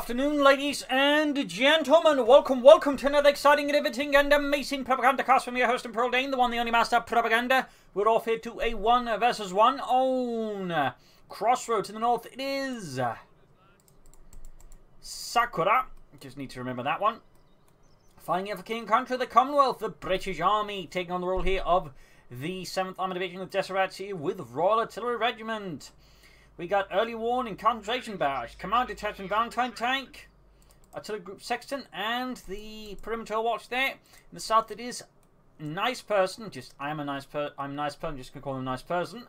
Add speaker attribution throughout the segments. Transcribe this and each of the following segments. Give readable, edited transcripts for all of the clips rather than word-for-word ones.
Speaker 1: afternoon, ladies and gentlemen. Welcome to another exciting, riveting, and amazing Propagandacast from your host and Pearl Dane, the one, the only master Propaganda. We're off here to a 1 versus 1 on Crossroads. In the north, it is Sakura. Just need to remember that one. Fighting for King and Country, the Commonwealth, the British Army, taking on the role here of the 7th Armoured Division of Desserats here with Royal Artillery Regiment. We got Early Warning, Concentration Barrage, Command Detachment Valentine Tank, Artillery Group Sexton, and the Perimeter Watch there. In the south it is Nice Person, I'm nice person, just gonna call him Nice Person.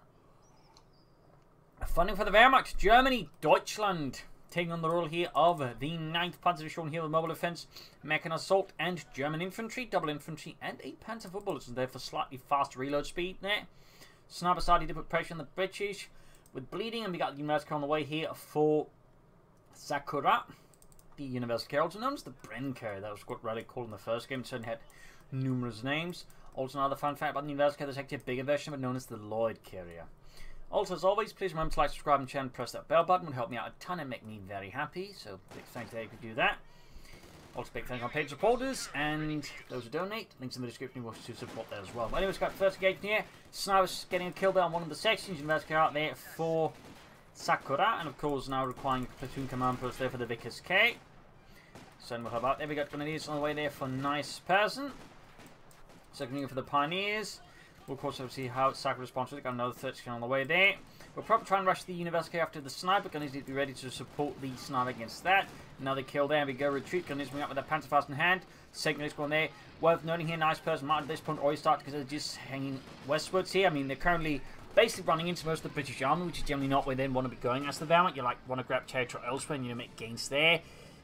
Speaker 1: Funding for the Wehrmacht, Germany, Deutschland, taking on the role here of the 9th Panzer Division here with Mobile Defense, Mechanized Assault, and German Infantry, Double Infantry, and a Panzer IV Bullets there for slightly faster reload speed there. Sniper side, to put pressure on the British with bleeding, and we got the Universal on the way here for Sakura, the Universal Carrier, also known as the Bren Carrier. That was what Raleigh called in the first game, so it had numerous names. Also, another fun fact about the Universal Carrier, there's actually a bigger version of it known as the Lloyd Carrier. Also, as always, please remember to like, subscribe, and channel, press that bell button. It would help me out a ton and make me very happy, so big thanks that you could do that. Also, big thanks to my paid supporters and those who donate. Links in the description if you to support that as well. But anyways, got the first engagement here. Snipers getting a kill there on one of the sections. Universal out there for Sakura. And of course, now requiring platoon command post there for the Vickers K. So we'll have out there. We got Grenadiers on the way there for Nice Person. Second unit for the Pioneers. We'll of course see how Sakura responds to it. Got another 30 on the way there. We'll probably try and rush the Universal K after the sniper. Gunners need to be ready to support the sniper against that. Another kill there. We go retreat. Gunners moving up with their Panzerfaust in hand. Second is going there. Worth noting here, Nice Person might at this point already start because they're just hanging westwards here. I mean, they're currently basically running into most of the British Army, which is generally not where they want to be going as the Wehrmacht. You want to grab territory elsewhere and make gains there.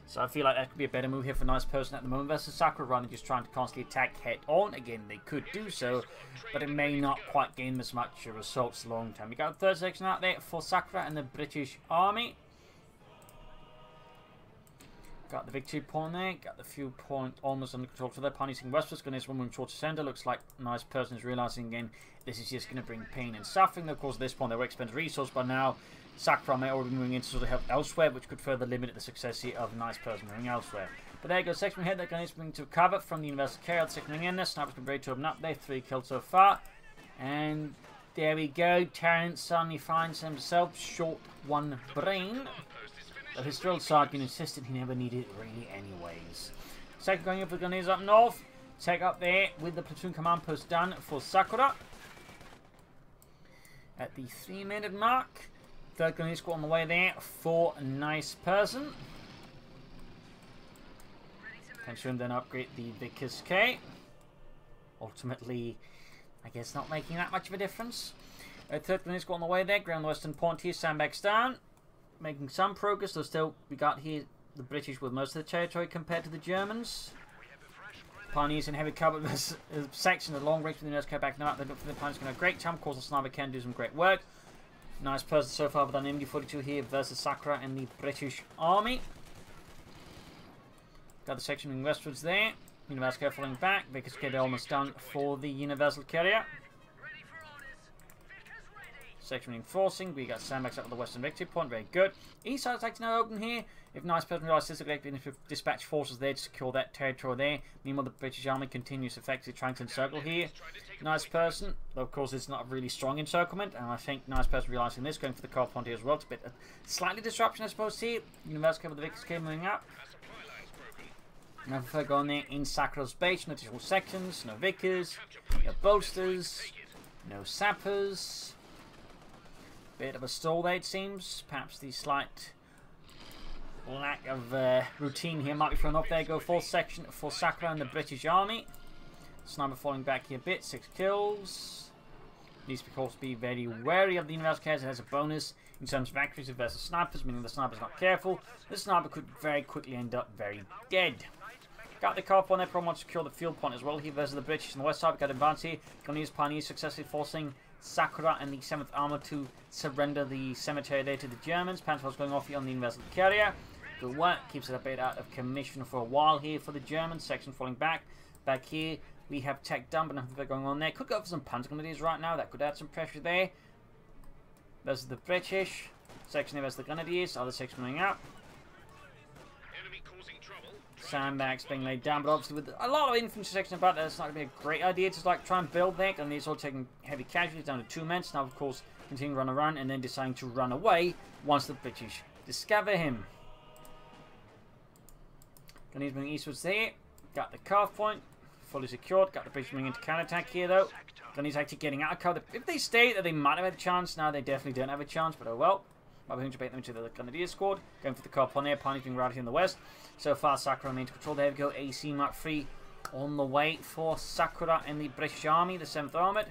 Speaker 1: So I feel like that could be a better move here for Nice Person at the moment versus Sakura running, just trying to constantly attack head on. Again, they could do so, but it may not quite gain as much results long term. We got the third section out there for Sakura and the British Army. Got the victory point there, got the fuel point almost under control. So they're punishing westwards, going to one moving towards the center. Looks like Nice Person is realizing again this is just going to bring pain and suffering. Of course, at this point they were expensive resource, but now Sakura may already be moving in to sort of help elsewhere, which could further limit the success here of Nice Person moving elsewhere. But there you go, section ahead, they're going to bring to cover from the Universal Carrier. The second in there, Sniper's been ready to open up there, 3 kills so far. And there we go, Terrence suddenly finds himself short 1 brain. But his drill sergeant insisted he never needed it really anyways. Second going in for the Gunners up north. Take up there with the platoon command post done for Sakura. At the 3-minute mark. Third Gunners squad on the way there for Nice Person. And should then upgrade the Vickers K. Ultimately, I guess not making that much of a difference. Third Gunners squad on the way there. Ground western point here, sandbags down. Making some progress, though still we got here the British with most of the territory compared to the Germans. Pioneers in heavy cover section at long range with the nurse care back now. They look for the Pioneers going to have a great time. Of course, the sniper can do some great work. Nice Person so far with an MD42 here versus Sakura and the British Army. Got the section moving westwards there. Universal Carrier falling back. Vickers Carrier almost done for the Universal Carrier. Section reinforcing. We got sandbags up at the western victory point. Very good. East side is now open here. If Nice Person realizes they're going to dispatch forces there to secure that territory there. Meanwhile, the British Army continues effectively trying to encircle here. Nice Person, though of course it's not really strong encirclement, and I think Nice Person realizing this, going for the Coh2 here as well. It's a bit slightly disruption, I suppose, here. Universal Carrier with the Vickers K moving up. Now if I go on there in Sakura's base, no additional sections, no Vickers, no bolsters, no sappers. Bit of a stall there, it seems. Perhaps the slight lack of routine here might be thrown off there. Go fourth section for Sakura and the British Army. Sniper falling back here a bit. 6 kills. Needs to, of course, be very wary of the Universal Carrier. It has a bonus in terms of accuracy versus snipers, meaning the sniper's not careful. The sniper could very quickly end up very dead. Got the Coh2 on there. Probably want to secure the field point as well here versus the British. On the west side, we got advance here. Gunners Pioneers successfully forcing Sakura and the 7th Armour to surrender the cemetery there to the Germans. Panzerfaust going off here on the Universal Carrier. Good work. Keeps it a bit out of commission for a while here for the Germans. Section falling back. Back here, we have tech done, but nothing going on there. Could go for some Panzer Grenadiers right now. That could add some pressure there. Versus the British. Section here versus the Grenadiers. Other section moving up. Sandbags being laid down, but obviously with a lot of infantry section about that, it's not going to be a great idea to like try and build there. And he's all taking heavy casualties down to 2 men. So now, of course, continuing to run around and then deciding to run away once the British discover him. And he's moving eastwards there. Got the carve point fully secured. Got the British moving into counterattack here though. Then he's actually getting out of cover. If they stay there, they might have had a chance. Now they definitely don't have a chance, but oh well. Might be to bait them into the Grenadier squad. Going for the carve point there. Pioneers being routed in the west. So far, Sakura remains control. There we go. AC Mark III on the way for Sakura and the British Army, the 7th Armoured.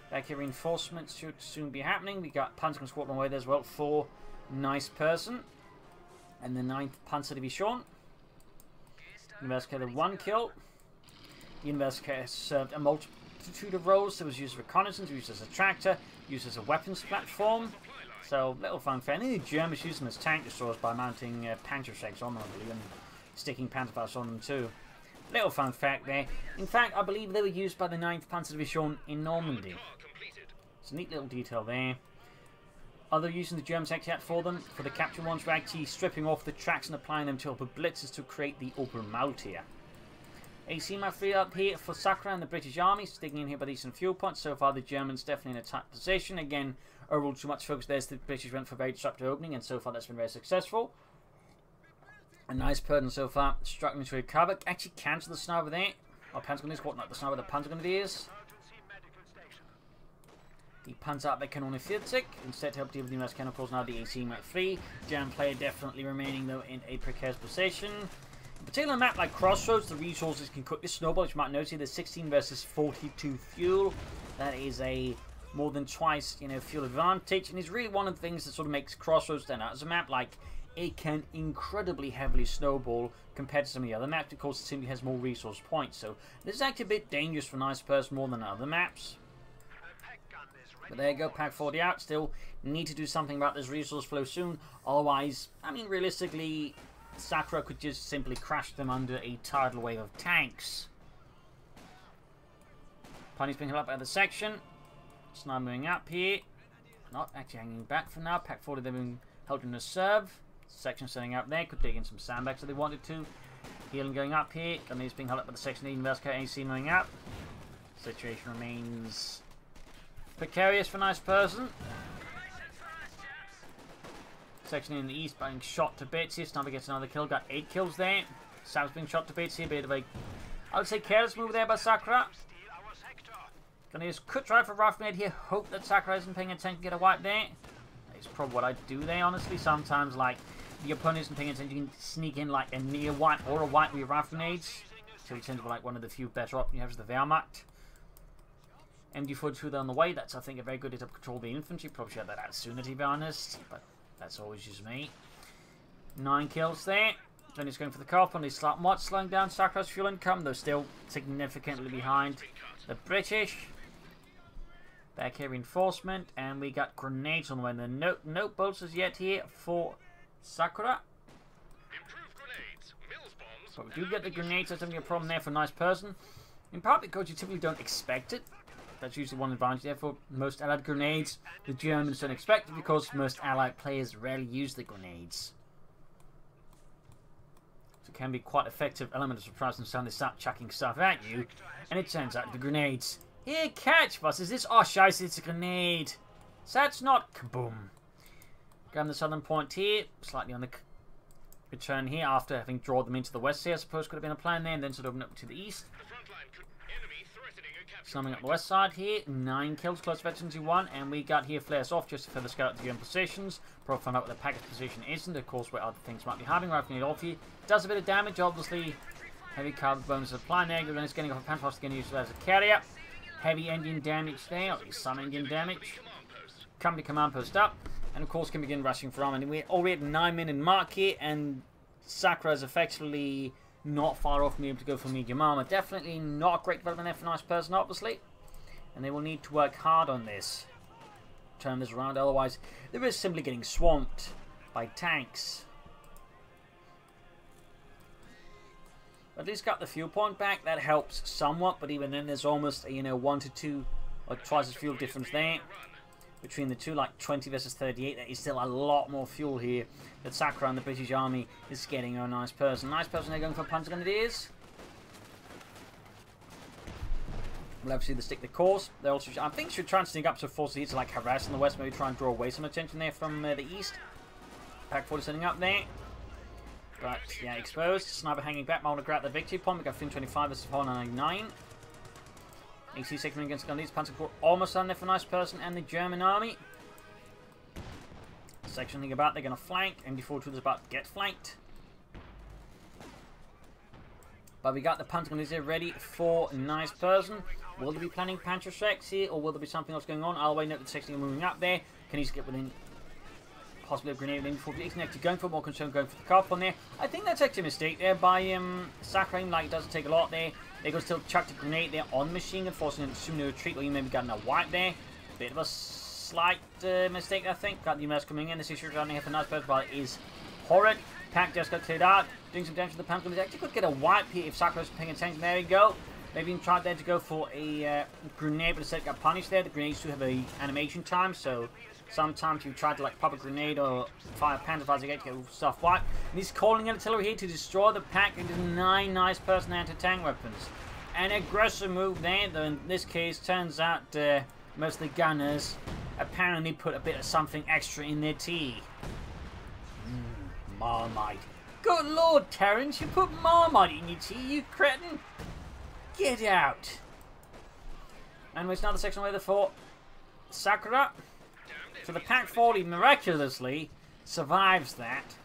Speaker 1: Back here, reinforcements should soon be happening. We got Panzer Squadron on the way there as well for Nice Person. And the 9th Panzer Division. University had 1 kill. The University served a multitude of roles. It was used as reconnaissance, used as a tractor, used as a weapons platform. So, little fun fair. And the Germans used them as tank destroyers by mounting Panzerschrecks on them, I believe, and sticking Panzerfaust on them too. Little fun fact there. In fact, I believe they were used by the 9th Panzer Division in Normandy. It's a neat little detail there. Other using the Germans actually had for them, for the captured ones, were actually stripping off the tracks and applying them to upper blitzes to create the Opel Maltier. AC Mark III up here for Sakura and the British Army, sticking in here by the eastern fuel points. So far, the Germans definitely in a tight position. Again, overall too much focus there as the British went for a very disruptive opening, and so far that's been very successful. A nice person so far, struggling to recover. Actually cancel the sniper there. Oh, Panzer Grenadiers, what not the sniper, the Panzer Grenadiers. The Panzer up there can only 40. Instead to help deal with the US cannon, of course, now the AC Mark III. German player definitely remaining though in a precarious position. In particular map like Crossroads, the resources can quickly snowball, which you might notice here, there's 16 versus 42 fuel. That is a more than twice, fuel advantage, and it's really one of the things that sort of makes Crossroads stand out as a map. Like, it can incredibly heavily snowball compared to some of the other maps because it simply has more resource points. So this is actually a bit dangerous for Nice Person more than other maps. But there you go, Pack 40 out. Still need to do something about this resource flow soon. Otherwise, I mean, realistically, Sakura could just simply crash them under a tidal wave of tanks. Pioneers being held up by the section. It's now moving up here. Not actually hanging back for now. Pack 40, they've been held in a serve. Section setting up there. Could dig in some sandbags if they wanted to. Healing going up here. Grenadiers being held up by the section. University AC moving up. Situation remains precarious for Nice Person. Section in the east being shot to bits here. Sniper gets another kill. Got 8 kills there. Sam's being shot to bits here. Bit of a, I would say, careless move there by Sakura. Grenadiers could try for rough grenade here. Hope that Sakura isn't paying attention to get a wipe there. That's probably what I do there, honestly. Sometimes, like, the opponent isn't paying attention, you can sneak in, like, a near wipe or a wipe with your rough grenades. So it tends to be, like, one of the few better options you have is the Wehrmacht. MD42 there on the way. That's, I think, a very good hit to control the infantry. Probably should have that out sooner, to be honest. But that's always just me. 9 kills there. Then he's going for the carp on his somewhat slowing down Sakura's fuel income, though still significantly behind the British. Back here, reinforcement, and we got grenades on the way. And the no bolts as yet here for Sakura. But we do get the grenades. That's definitely a problem there for Nice Person. In part because you typically don't expect it. That's usually one advantage there for most Allied grenades. The Germans don't expect it because most Allied players rarely use the grenades. So it can be quite effective element of surprise and sound. They start chucking stuff at you, and it turns out the grenades. Here, catch, boss. Is this? Oh, scheiße, it's a grenade. So that's not kaboom. Grab the southern point here, slightly on the return here after having drawn them into the west here. I suppose could have been a plan there, and then sort of open up to the east. Slumming up the west side here. 9 kills, close veterans 1, and we got here flares off just to further scout the German positions. Probably find out what the package position isn't, of course, where other things might be happening. Rifling it off here. Does a bit of damage, obviously. Heavy carbon bonus apply negative, then it's getting off a Panzerfaust again used as a carrier. Heavy engine damage there, or at least some engine damage. Company command post up, and of course can begin rushing for armor. And we're already at 9-minute mark here, and Sakura is effectively not far off me able to go for medium armor. Definitely not a great development there for Nice Person, obviously. And they will need to work hard on this. Turn this around, otherwise they risk simply getting swamped by tanks. At least got the fuel point back. That helps somewhat, but even then there's almost a 1 to 2 or twice as fuel difference there. between the two, like 20 versus 38. There is still a lot more fuel here that Sakura and the British Army is getting a nice person. Nice person, they're going for Panzer Grenadiers. We'll obviously stick the course. They also, I think, should try and sneak up to force here to like harass in the west, maybe try and draw away some attention there from the east. Pack 40 setting up there. But yeah, exposed. Sniper hanging back. I want to grab the victory point. We got Fin 25 versus 499. AC segment against Gandhi's Panzer Corps almost on there for nice person and the German army. Section thing about, they're going to flank. MD42 is about to get flanked. But we got the Panzer Grenadiers ready for nice person. Will they be planning Panzer strikes here, or will there be something else going on? I'll wait note that the section moving up there. Can he get within possibly a grenade in before he's actually going for more concern, going for the car on there? I think that's actually a mistake there by Sakura. Like, it doesn't take a lot there. They go still chuck the grenade there on the machine gun, forcing him to assume no retreat, or you maybe got a wipe there. Bit of a slight mistake, I think. Got the US coming in. This issue down here for nice person, but it is horrid. Pack just got cleared out, doing some damage to the Panzer Grenadiers. Actually could get a wipe here if Sakura's paying attention. There we go. Maybe even tried there to go for a grenade, but instead got punished there. The grenades do have a animation time, so sometimes you try to like pop a grenade or fire Panzer fires again to get stuff wiped. And he's calling artillery here to destroy the pack and 9 nice person anti-tank weapons. An aggressive move there, though in this case turns out most of the gunners apparently put a bit of something extra in their tea. Marmite. Good lord, Terrence, you put Marmite in your tea, you cretin. Get out. And there's another section where for Sakura. So the Pack 40 miraculously survives that.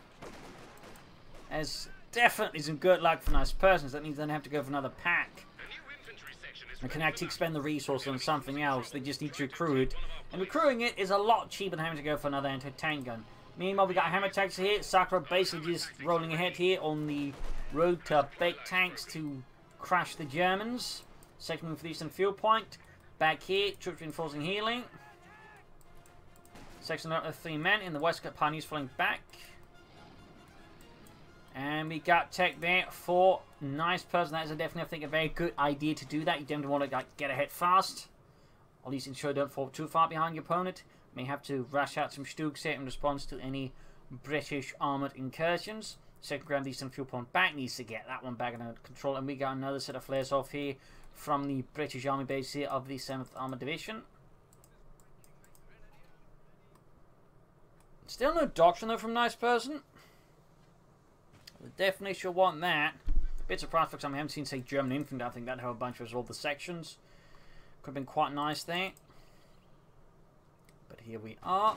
Speaker 1: As definitely some good luck for nice persons. That means they don't have to go for another pack. They can actually expend the resource on something else. They just need to recruit it. And recruiting it is a lot cheaper than having to go for another anti-tank gun. Meanwhile, we got hammer tanks here. Sakura basically just rolling ahead here on the road to big tanks to crash the Germans. Second move for the eastern fuel point. Back here, troops reinforcing healing. Section of 3 men in the west got pioneers falling back. And we got tech there for nice person. That is definitely, I think, a very good idea to do that. You don't want to like, get ahead fast. At least ensure you don't fall too far behind your opponent. May have to rush out some Stugs here in response to any British armoured incursions. Second ground eastern fuel point back needs to get that one back under control. And we got another set of flares off here from the British Army base here of the 7th Armoured Division. Still no doctrine though from nice person. We definitely should want that. Bit surprised for example, I haven't seen say German Infantry. I think that'd have a bunch of all the sections. Could have been quite nice there. But here we are.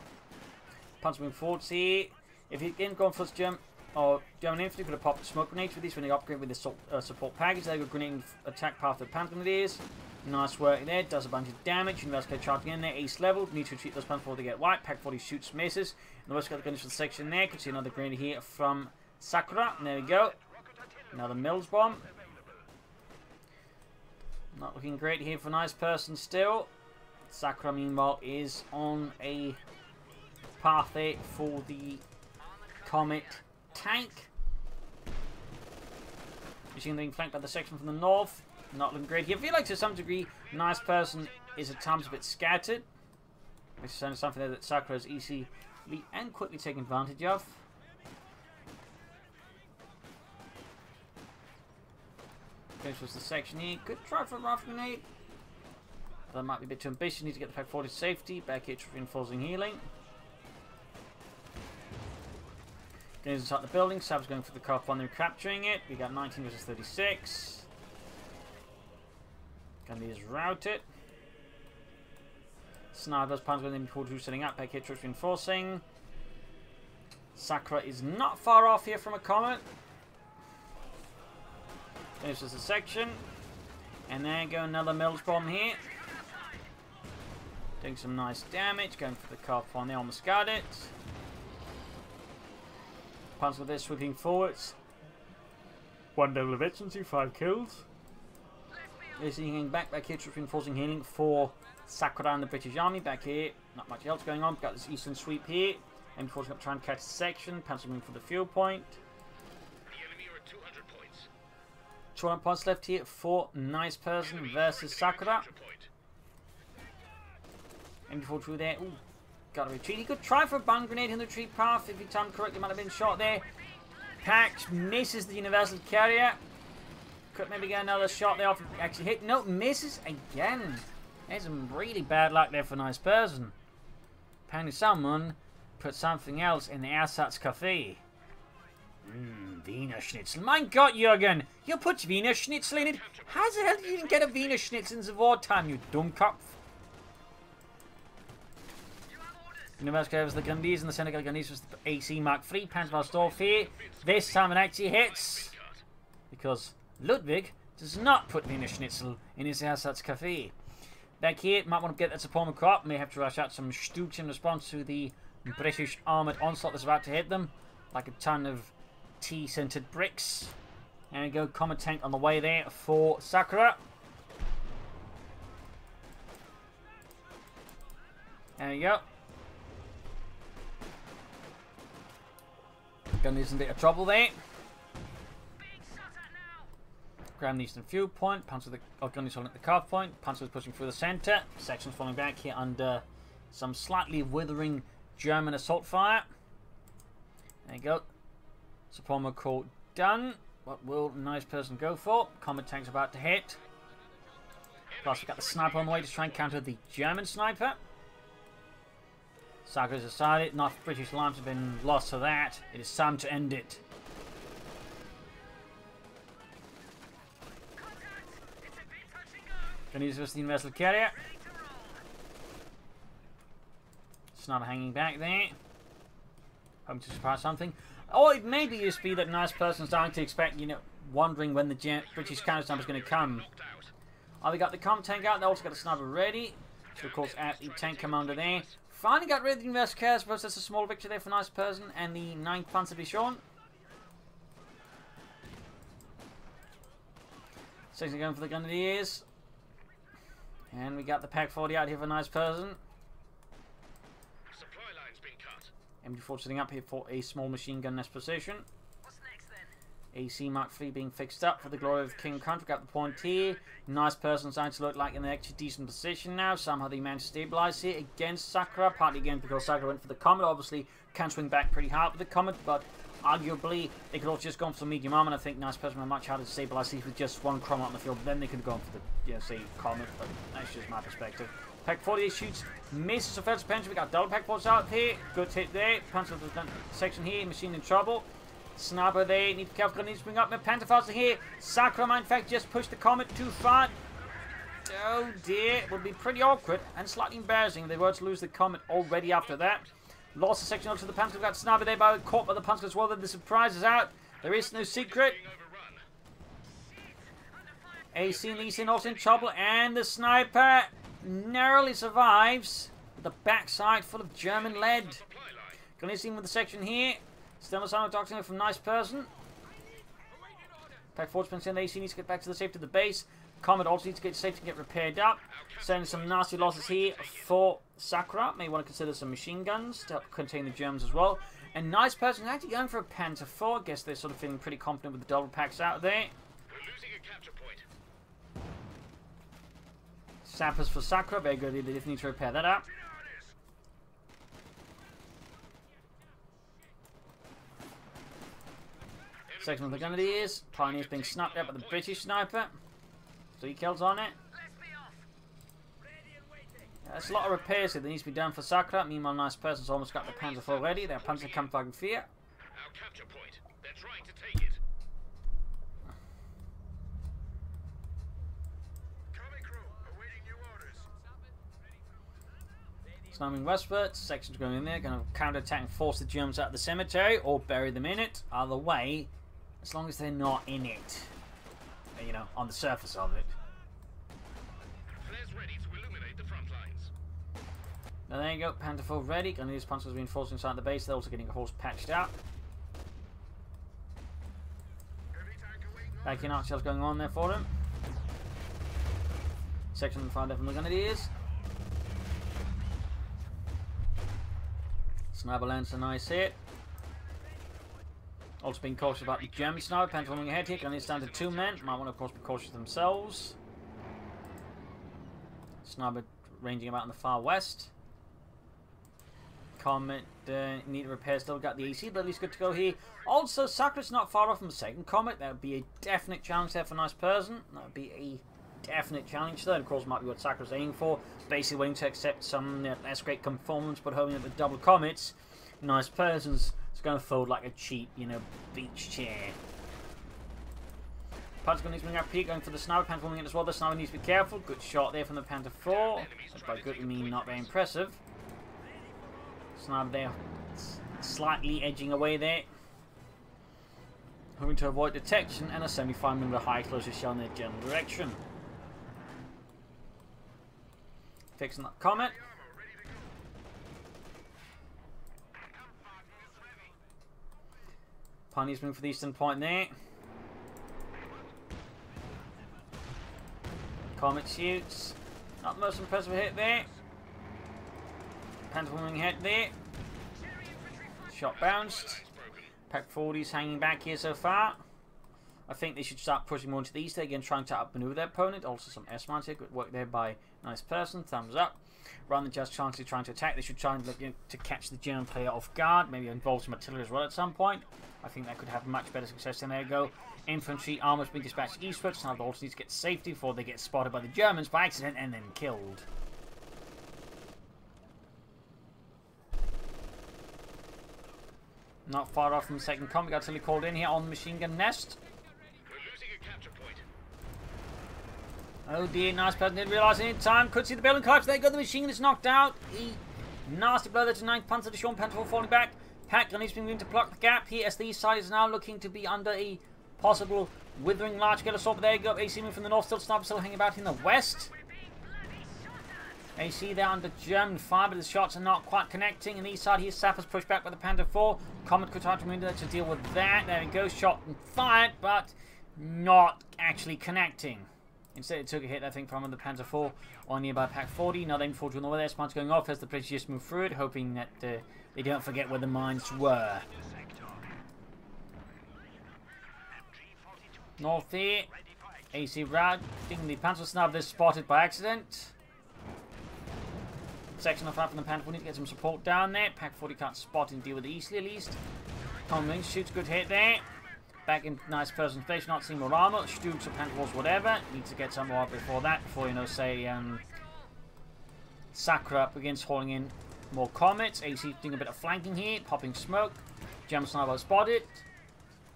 Speaker 1: Panzer moving forwards here. If you didn't go for German Infantry, could have popped smoke grenades with these when they upgrade with the support package. They got grenade attack path of the Panzer Grenadiers. Nice work there. Does a bunch of damage. University charging in there. Ace level. Need to retreat those Panzer before they get wiped. Pack 40 shoots, misses. And the West got the guns for the section there. Could see another grenade here from Sakura. And there we go. Another Mills bomb. Not looking great here for nice person still. Sakura, meanwhile, is on a path there for the Comet tank. Machine being flanked by the section from the north. Not looking great here. I feel like to some degree, nice person is at times a bit scattered. Which is something there that Sakura is easily and quickly taking advantage of. This was the section here. Good try for a rifle grenade. That might be a bit too ambitious. Need to get the Pack 40 to safety. Back here, reinforcing healing. Grenades inside the building. Sab's going for the car when they're capturing it. We got 19 versus 36. Gandhi is routed. Snipers, Panzer going to Coh2 setting up. Back here, troops reinforcing. Sakura is not far off here from a Comet. Finishes the section. And there go another Mills bomb here. Doing some nice damage. Going for the car on the almost got it. Panzer there sweeping forwards. 1 level of efficiency, 5 kills. They're seeing back here, troops reinforcing healing for Sakura and the British Army. Back here, not much else going on. Got this eastern sweep here. And before going to try and catch the section. Panzer moving for the fuel point.
Speaker 2: The enemy are at 200 points.
Speaker 1: 200 points left here for nice person versus Sakura. And before through there, ooh, Got to retreat. He could try for a bang grenade in the retreat path if he timed correctly. Might have been shot there. Pax misses the universal carrier. Could maybe get another shot there off. Actually hit. No, misses again. There's some really bad luck there for a nice person. Apparently someone put something else in the ersatz cafe. Wiener Schnitzel. My God, Jürgen! You put Wiener Schnitzel in it? How the hell did you even get a Wiener Schnitzel in the wartime, you dummkopf? Universal Carrier was the Gandhis, and the Senegal Gandhis was the AC Mark III. Panzerfaust here. This time it actually hits. Because Ludwig does not put Wiener Schnitzel in his ersatz cafe. Back here, might want to get that support crop. May have to rush out some Stooks in response to the British armoured onslaught that's about to hit them. Like a ton of tea-scented bricks. There we go, Comet Tank on the way there for Sakura. There we go. Gonna need some bit of trouble there. Graham needs some fuel point. Panzer Gunny's holding at the carve point. Panzer is pushing through the centre. Section's falling back here under some slightly withering German assault fire. There you go. Support mode call done. What will nice person go for? Combat tank's about to hit. Plus we've got the sniper on the way to try and counter the German sniper. Sakura's decided enough British lives have been lost to that. It is time to end it. Gonna use this the universal carrier. Sniper hanging back there. Hoping to surprise something. Or it may be just be that nice person's starting to expect, you know, wondering when the British counter sniper is going to come. Oh, we got the comp tank out. They also got the sniper ready. So of course, at the tank commander there. Finally got rid of the universal carrier. I suppose that's a small victory there for nice person. And the 9th Panzer Division. Second going for the Grenadiers. And we got the Pack 40 out here for a nice person.
Speaker 2: Supply line's been cut.
Speaker 1: MD4 sitting up here for a small machine gun nest position.
Speaker 2: What's next then?
Speaker 1: AC Mark III being fixed up for the glory of King Country. Got the point here. Nice person starting to look like in an actually decent position now. Somehow they managed to stabilize here against Sakura. Partly again because Sakura went for the Comet. Obviously can swing back pretty hard with the Comet, but arguably they could also just gone for some medium armor. And I think nice person were much harder to stabilize these with just one Chrono on the field. Then they could have gone for the, you know, say Comet, but that's just my perspective. Pack 48 shoots, misses a first pension. We got double Pack 40s out here. Good hit there. Panzer section here. Machine in trouble. Sniper there. Need to be careful. Needs to bring up my Pantherfaster here. Sakura, in fact, just pushed the Comet too far. Oh dear. It would be pretty awkward and slightly embarrassing if they were to lose the Comet already after that. Lost the section onto the Panzer. We've got Sniper there, but caught by the Panzer as well. Then the surprise is out. There is no secret. AC Leeson also in trouble, and the Sniper narrowly survives with the backside full of German lead. Gonna see him with the section here. Still no sign of Doctor from nice person. Pack 40 in. AC needs to get back to the safety of the base. Comet also needs to get safe to get repaired up. Sending some nasty losses here for Sakura. May want to consider some machine guns to help contain the Germans as well. And nice person actually going for a Panther 4. Guess they're sort of feeling pretty confident with the double packs out there.
Speaker 2: We're losing a capture point.
Speaker 1: Sappers for Sakura. Very good. They definitely need to repair that up. Second of the Grenadiers. Pioneers being snapped up by the British sniper. 3 kills on it. There's a lot of repairs here that needs to be done for Sakura. Meanwhile, nice person's almost got the Panzer IV ready. Their Panzer Kampfwagen 4.
Speaker 2: Our capture point. They're trying to take it. Coming crew, awaiting new orders.
Speaker 1: Sniping westward. Sections going in there. Going to counter-attack and force the Germans out of the cemetery or bury them in it. Either way, as long as they're not in it. You know, on the surface of it.
Speaker 2: Flares ready to illuminate the front lines.
Speaker 1: Now there you go, Panther 4 ready. Gonna use Panzer's reinforced inside the base. They're also getting a horse patched up. Back in arc shells going on there for them. Section 5 there from the Grenadiers. Sniper lands a nice hit. Also being cautious about the German sniper. Panther running ahead here. Going to stand to 2 men. Might want to, of course, be cautious themselves. Sniper ranging about in the far west. Comet need to repair, still got the AC, but at least good to go here. Also, Sakura's not far off from the second Comet. That would be a definite challenge there for a nice person. That would be a definite challenge there. Of course, might be what Sakura's aiming for. Basically, willing to accept some less great performance, but hoping that with double Comets, nice person's going to fold like a cheap, you know, beach chair. Panther needs to bring up here, going for the sniper. Panther falling in as well. The sniper needs to be careful. Good shot there from the Panther 4. That's by good we mean not very impressive. Sniper there, slightly edging away there. Hoping to avoid detection, and a 75mm high closure shell in their general direction. Fixing that Comet. Pioneers moving for the eastern point there. Comet shoots. Not the most impressive hit there. Panther moving ahead there. Shot bounced. Pack 40s hanging back here so far. I think they should start pushing more into the east again, trying to outmaneuver their opponent. Also some S-mounts here. Good work there by nice person. Thumbs up. Rather than just chancely trying to attack, they should try and look, to catch the German player off guard. Maybe involve some artillery as well at some point. I think that could have much better success than there you go. Infantry armors being dispatched eastwards. Now they also need to get to safety before they get spotted by the Germans by accident and then killed. Not far off from the second Comet. Got artillery called in here on the machine gun nest.
Speaker 2: We're losing a capture point.
Speaker 1: Oh dear, nice person didn't realise any time. Could see the building collapse. There you go, the machine gun is knocked out. Nasty blow there to 9th Panzer, the Sean Panther falling back. Pack needs to be moving to block the gap here as the east side is now looking to be under a possible withering large scale assault. But there you go, AC moving from the north, still sniper still hanging about in the west. AC there under German fire, but the shots are not quite connecting. And the east side here, Sappers pushed back by the Panther 4. Comet could try to move there to deal with that. There we go, shot and fired, but not actually connecting. Instead, it took a hit, I think, from the Panther 4 on nearby Pack 40. Now then, fortunately, over there, Spawns going off as the British just move through it, hoping that they don't forget where the mines were. North here, AC routing the Panther Sniper is spotted by accident. Section of 5 from the Panther 4 need to get some support down there. Pack 40 can't spot and deal with it easily at least. Common shoots, good hit there. Back in nice person station, not seeing more armor. Stooks or Panther 4s, whatever. Needs to get some more before that, before, you know, say, Sakura up against hauling in more Comets. AC doing a bit of flanking here, popping smoke. German sniper spotted.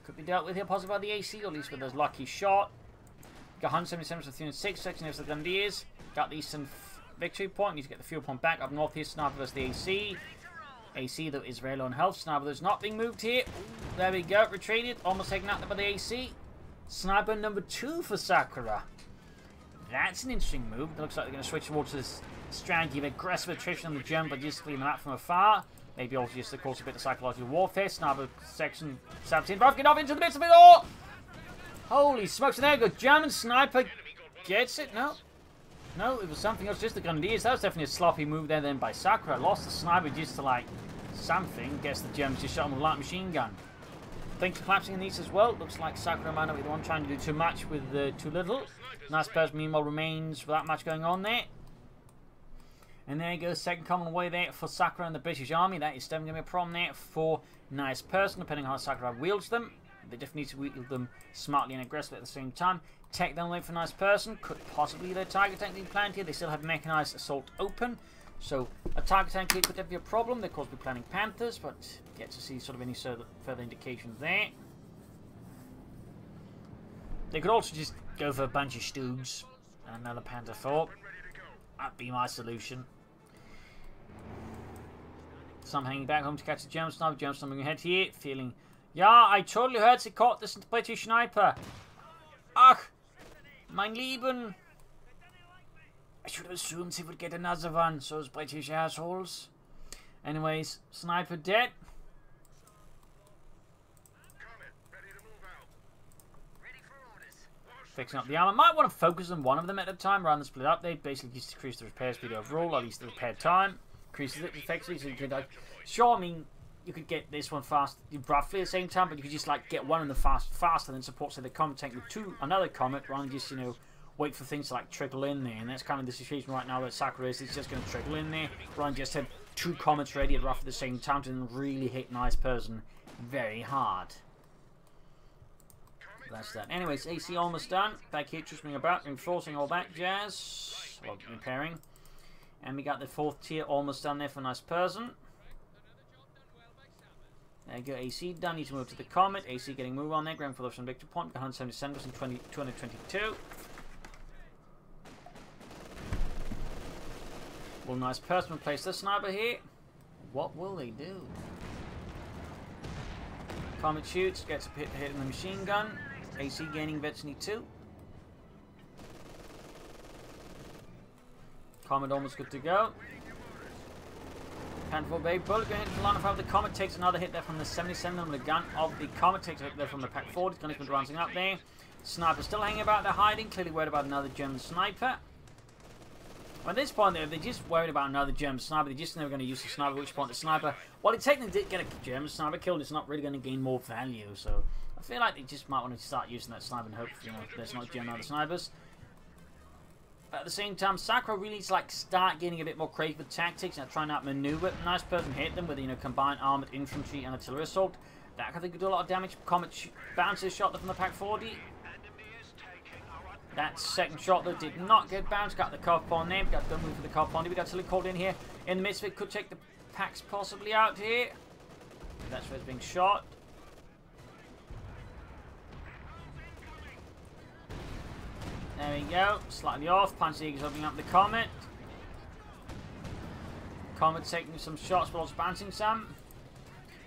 Speaker 1: Could be dealt with here, possibly by the AC, or at least with a lucky shot. Got 177 to 306, section of the Grenadiers. Got the eastern victory point. Need to get the fuel pump back up north here. Sniper versus the AC. AC, though, is very low on health. Sniper, there's not being moved here. Ooh, there we go. Retreated. Almost taken out there by the AC. Sniper number 2 for Sakura. That's an interesting move. It looks like they're going to switch towards this strategy of aggressive attrition on the German, but just clean them out from afar. Maybe also just, of course, a bit of psychological warfare. Sniper section 17. Both get off into the midst of it all. Holy smokes. And there you go. German sniper gets it. No. No, it was something else. Just the Grenadiers. That was definitely a sloppy move there then by Sakura. Lost the sniper just to, like, something. Guess the Germans just shot him with a light machine gun. Things collapsing in these as well. Looks like Sakura might not be the one trying to do too much with too little. Nice person, meanwhile, remains without much going on there. And there you go, second common away there for Sakura and the British Army. That is definitely going to be a problem there for nice person, depending on how Sakura wields them. They definitely need to wield them smartly and aggressively at the same time. Tech down away for nice person. Could possibly be their target tank being planned here. They still have mechanized assault open. So a target tank here could definitely be a problem. They, of course, be planning Panthers, but yet to see sort of any further indications there. They could also just go for a bunch of Stoogs and another Panther 4. That'd be my solution. Some hanging back home to catch the German sniper. German sniper ahead here, feeling, yeah, I totally heard sie caught this British sniper. Ach, mein Lieben. I should have assumed he would get another one, those British assholes. Anyways, sniper dead. Fixing up the armor. Might want to focus on one of them at a time rather than split up. They basically just decrease the repair speed overall, at least the repair time. Increases it effectively, so you could, like, sure, I mean, you could get this one fast roughly at the same time, but you could just, like, get one in the faster than support, say, the Comet tank with another Comet, rather than just, you know, wait for things to, like, trickle in there. And that's kind of the situation right now that Sakura is. It's just going to trickle in there, rather than just him two comets ready at roughly the same time to really hit Nice Person very hard. That's that. Anyways, AC almost done. Back here, just bring about, reinforcing all that jazz. Well, repairing. And we got the 4th tier almost done there for Nice Person. There you go, AC done. Need to move to the Comet. AC getting move on there. Ground full of some victory point. 177 and 222. Will Nice Person place the sniper here? What will they do? Comet shoots, gets a hit in the machine gun. AC gaining Vetsny 2. Comet almost good to go. Handful Bay bullet going into the line of fire. The Comet takes another hit there from the 77 on the gun of the Comet. Takes a hit there from the Pack 40. Gun has been advancing up there. Sniper still hanging about, they're hiding. Clearly worried about another German sniper. Well, at this point, they're just worried about another German sniper. They're just never going to use the sniper, at which point the sniper, while it technically did get a German sniper killed, it's not really going to gain more value. So I feel like they just might want to start using that sniper and hope, you know, there's not German other snipers. But at the same time, Sakura really needs to like start getting a bit more creative with tactics and trying out maneuver. Nice Person hit them with, you know, combined armored infantry and artillery assault. That I think could do a lot of damage. Comet bounces shot from the Pack 40. That second shot though did not get bounced. Got the Coh2 on there. Got the move for the Coh2. We got Tilly called in here. In the midst of it, could take the packs possibly out here. That's where it's being shot. There we go. Slightly off. Panzer is opening up the Comet. Comet taking some shots, but also bouncing some.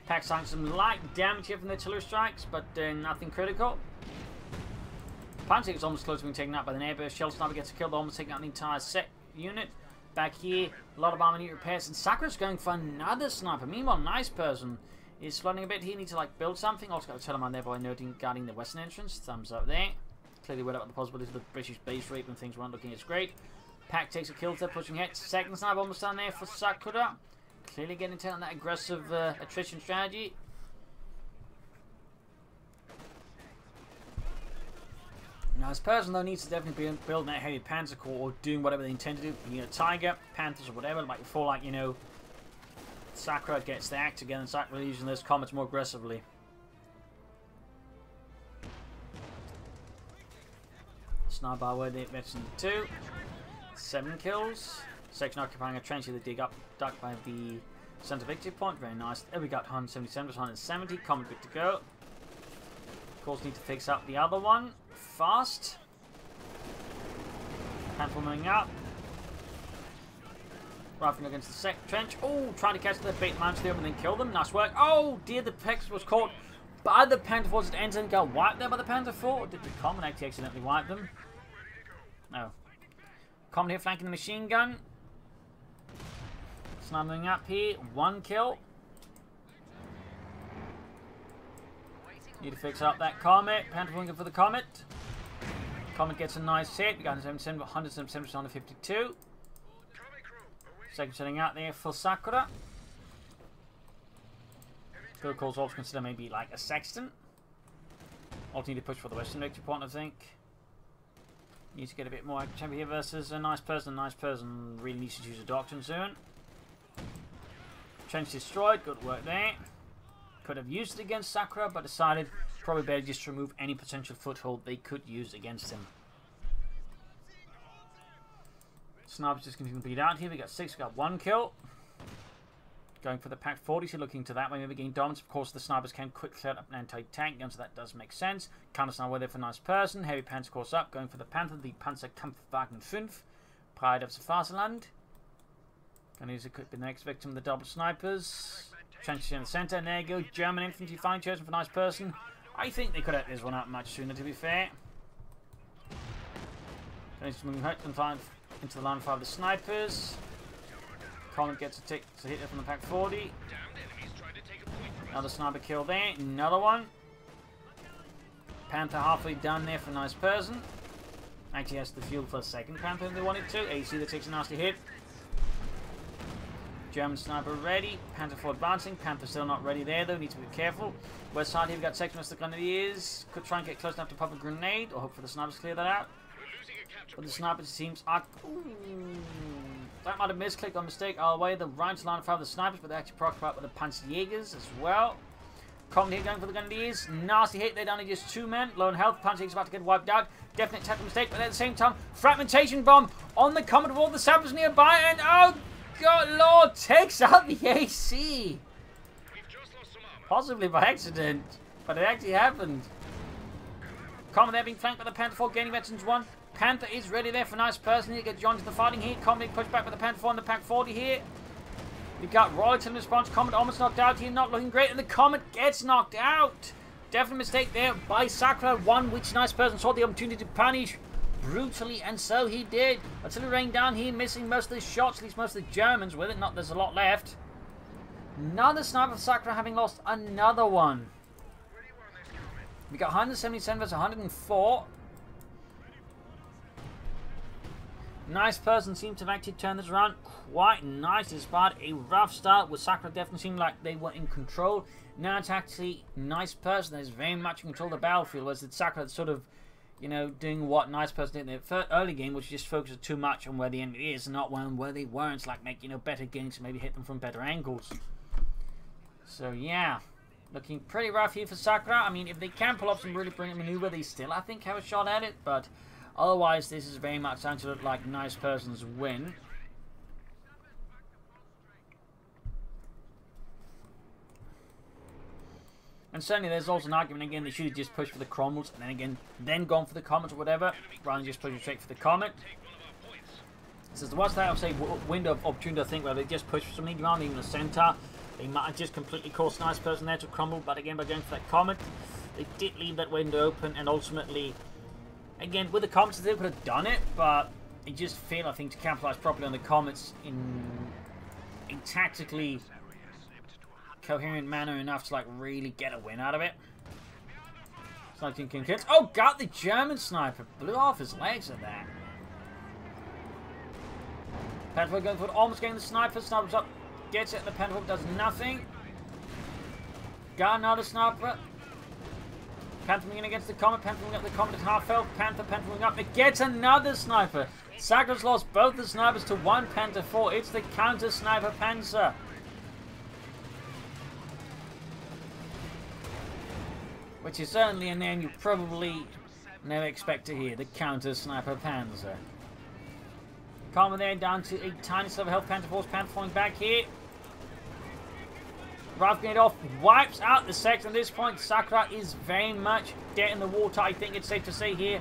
Speaker 1: Packs having some light damage here from the artillery strikes, but nothing critical. Panzer is almost close to being taken out by the airburst. Shell sniper gets killed, almost taking out the entire set unit. Back here, a lot of armor unit repairs, and Sakura's going for another sniper. Meanwhile, Nice Person is flooding a bit here. Needs to like build something. Also got to tell him on there by noting guarding the western entrance. Thumbs up there. Clearly worried about the possibilities of the British base rape and things weren't looking as great. Pack takes a kill there, pushing hit. Second sniper almost down there for Sakura. Clearly getting intent on that aggressive attrition strategy. Nice Person though needs to definitely be building that heavy panzer corps or doing whatever they intend to do. You know, Tiger, Panthers or whatever. Like before, like, you know, Sakura gets the act together and start really using those comets more aggressively. Sniper away there, Veteran 2. 7 kills. Section occupying a trench here, they dig up, ducked by the center victory point. Very nice. There we got 177 to 170. Comet good to go. Of course, need to fix up the other one fast. Handful moving up. Rifling against the trench. Oh, trying to catch the bait mounts there and then kill them. Nice work. Oh dear, the Pex was caught by the Panther 4s at ends and got wiped there by the Panther 4. Or did the Comet actually accidentally wipe them? No. Comet here flanking the machine gun. Sniper moving up here. 1 kill. Need to fix up that Comet. Panther looking for the Comet. Comet gets a nice hit. We got 177, 177 to 152. Second setting out there for Sakura. Good calls also consider maybe like a sexton. Also need to push for the western victory point, I think. Need to get a bit more action here versus a Nice Person. Nice Person really needs to choose a doctrine soon. Trench destroyed. Good work there. Could have used it against Sakura, but decided probably better just to remove any potential foothold they could use against him. Snipers just continuing to beat out here. We got 6, we got 1 kill. Going for the Pack 40, so looking to that way, maybe gain dominance. Of course, the snipers can quick clear up an anti-tank gun, so that does make sense. Counter sniper there for Nice Person. Heavy Panzer course up, going for the Panther, the Panzerkampfwagen 5. Pride of Faserland. Gonna use the next victim, the double snipers. Trenches in the center, and there you go. German infantry fine chosen for Nice Person. I think they could have this one out much sooner, to be fair. Just moving into the line of fire of the snipers. Comet gets a hit there from the Pack 40. Another sniper kill there. Another one. Panther halfway done there for Nice Person. Actually has the fuel for a second Panther if they wanted to. AC that takes a nasty hit. German sniper ready. Panther 4 advancing. Panther still not ready there though. Need to be careful. West side here we got Section Master Grenadiers. Could try and get close enough to pop a grenade or hope for the snipers to clear that out. But the snipers teams are... Ooh. That might have misclicked on mistake all the way. The right line fire the snipers, but they actually preoccupied with the Panzerjägers as well. Common here going for the Grenadiers. Nasty hit. They're down to just 2 men. Low on health. Panzerjägers about to get wiped out. Definite tactical mistake, but at the same time, fragmentation bomb on the Comet of all the sappers nearby, and oh god lord, takes out the AC. Possibly by accident, but it actually happened. Comet there being flanked by the Panther 4, gaining veterans 1. Panther is ready there for nice person here. Get John to the fighting here. Comet being pushed back by the Panther 4 and the Pack 40 here. We've got Royalton in response. Comet almost knocked out here, not looking great, and the Comet gets knocked out. Definite mistake there by Sakura. One which nice person saw the opportunity to punish brutally, and so he did. Until it rained down here, missing most of the shots, at least most of the Germans with it. Not there's a lot left. Another sniper for Sakura, having lost another one. We got 177 versus 104. Nice person seemed to have actually turned this around quite nice despite a rough start, with Sakura definitely seemed like they were in control. Now it's actually nice person that is very much in control of the battlefield, whereas it's Sakura that's sort of, you know, doing what nice person did in the early game, which just focuses too much on where the enemy is and not on where they weren't, like make, you know, better gains and maybe hit them from better angles. So yeah, looking pretty rough here for Sakura. I mean, if they can pull off some really brilliant maneuver, they still, I think, have a shot at it, but otherwise, this is very much starting to look like nice person's win. And certainly there's also an argument again, they should have just pushed for the Cromwells and then again, then gone for the Comet or whatever, rather than just pushing straight for the Comet. This is the worst thing I would say, window of opportunity, I think, where they just push for something around, even the center. They might have just completely caused nice person there to crumble, but again, by going for that Comet, they did leave that window open, and ultimately, again, with the Comets, they could have done it, but they just failed, I think, to capitalize properly on the Comets in tactically coherent manner enough to, like, really get a win out of it. Sniping King Kids. Oh, got the German sniper. Blew off his legs at that. Panther going for it, almost getting the sniper. Sniper's up, gets it, the Panther does nothing. Got another sniper. Panther moving against the Comet. Panther moving up the Comet at half health. Panther moving up. It gets another sniper. Sakura's lost both the snipers to one Panther 4. It's the counter sniper Panzer. Which is certainly a name you probably never expect to hear. The counter sniper Panzer. Comet there down to a tiny sliver of health. Panther 4's Panther falling back here. Ralph getting off, wipes out the section. At this point, Sakura is very much dead in the water. I think it's safe to say here,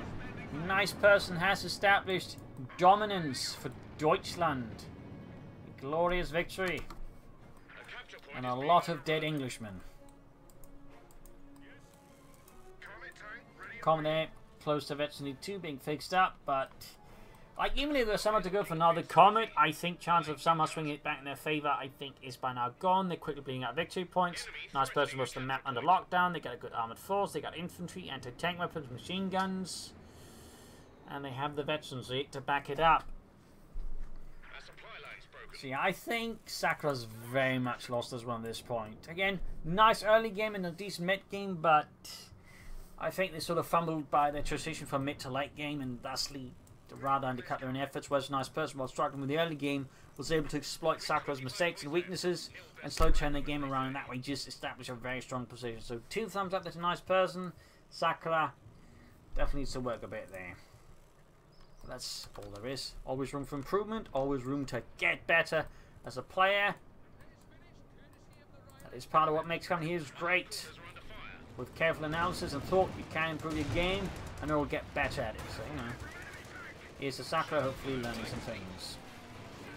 Speaker 1: nice person has established dominance for Deutschland. A glorious victory. And a lot of dead Englishmen. Comet there, close to Veteran 2 being fixed up, but like, even if there's someone to go for another Comet, I think chance of somehow swinging it back in their favour, I think, is by now gone. They're quickly bleeding out victory points. Nice person was the map under lockdown. They got a good armoured force. They got infantry, anti-tank weapons, machine guns. And they have the veterans to back it up. So yeah, I think Sakura's very much lost as well at this point. Again, nice early game and a decent mid game, but I think they sort of fumbled by their transition from mid to late game and thusly rather undercut their own efforts, whereas nice person, while struggling with the early game, was able to exploit Sakura's mistakes and weaknesses and slow turn their game around, and that way just establish a very strong position. So 2 thumbs up there to nice person. Sakura definitely needs to work a bit there. But that's all there is. Always room for improvement, always room to get better as a player. That is part of what makes coming here is great. With careful analysis and thought, you can improve your game and it will get better at it. So, you know. Here's the Sakura, hopefully learning some things.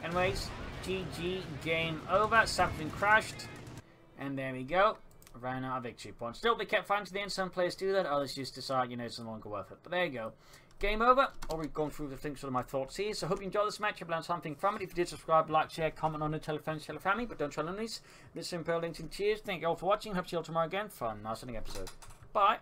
Speaker 1: Anyways, GG, game over. Sakra's crashed. And there we go. Ran out of victory points. Still, they kept fighting to the end. Some players do that. Others just decide, you know, it's no longer worth it. But there you go. Game over. Already gone through the things, sort of my thoughts here. So, hope you enjoyed this match. Hope you learned something from it. If you did, subscribe, like, share, comment on it, tell your friends, tell your family. But don't try on these. This is Imperial Links and cheers. Thank you all for watching. Hope to see you all tomorrow again for a nice episode. Bye.